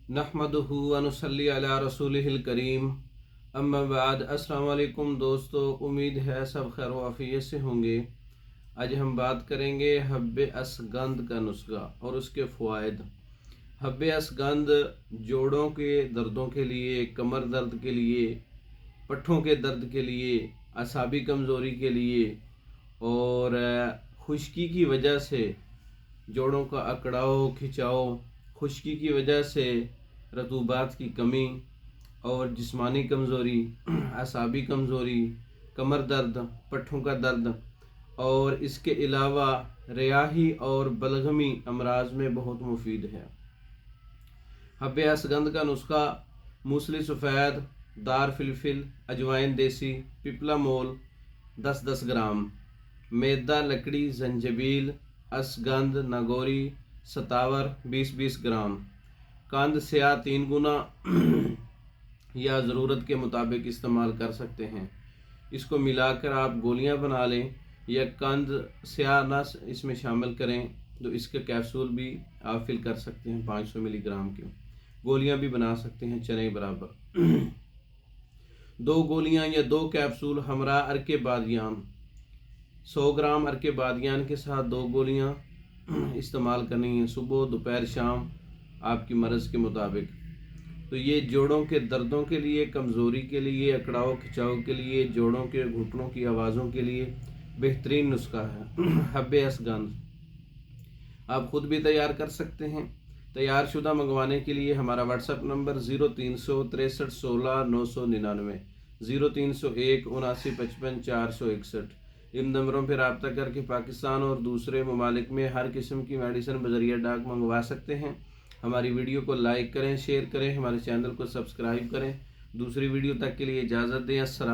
नहमदुहु व नुसल्ली अला रसूलिहिल करीम अम्मा बाद। अस्सलाम वालेकुम दोस्तों, उम्मीद है सब खैर व आफियत से होंगे। आज हम बात करेंगे हब्बे असगंध का नुस्खा और उसके फ़वाइद। हब्बे असगंध जोड़ों के दर्दों के लिए, कमर दर्द के लिए, पट्ठों के दर्द के लिए, असाबी कमज़ोरी के लिए और खुश्की की वजह से जोड़ों का अकड़ाव खिंचाव, खुश्की की वजह से रतूबात की कमी और जिस्मानी कमज़ोरी, असाबी कमज़ोरी, कमर दर्द, पट्ठों का दर्द और इसके अलावा रियाही और बलगमी अमराज में बहुत मुफीद है। हब्बे असगंध का नुस्खा: मूसली सफ़ेद, दार फिलफिल, अजवाइन देसी, पिपला मोल 10-10 ग्राम, मैदा, लकड़ी, जंजबील, असगंध, नागौरी, सतावर 20-20 ग्राम, कंद स्याह 3 गुना या ज़रूरत के मुताबिक इस्तेमाल कर सकते हैं। इसको मिलाकर आप गोलियां बना लें या कंद स्याह ना इसमें शामिल करें तो इसके कैप्सूल भी आप फिल कर सकते हैं। 500 मिलीग्राम की गोलियां भी बना सकते हैं चने बराबर। 2 गोलियां या 2 कैप्सूल हमरा अरके बादियान, 100 ग्राम अरके बादियान के साथ 2 गोलियां इस्तेमाल करनी है, सुबह दोपहर शाम आपकी मर्ज़ के मुताबिक। तो ये जोड़ों के दर्दों के लिए, कमज़ोरी के लिए, अकड़ाव खिंचाव के लिए, जोड़ों के घुटनों की आवाज़ों के लिए बेहतरीन नुस्खा है हब्बे असगंध। आप ख़ुद भी तैयार कर सकते हैं। तैयार शुदा मंगवाने के लिए हमारा व्हाट्सएप नंबर 0363 16 999, 0301 79 55 461। इन नंबरों पर रब्ता करके पाकिस्तान और दूसरे ममालिक में हर किस्म की मेडिसिन बज़रिया डाक मंगवा सकते हैं। हमारी वीडियो को लाइक करें, शेयर करें, हमारे चैनल को सब्सक्राइब करें। दूसरी वीडियो तक के लिए इजाज़त दें। अस्सलाम।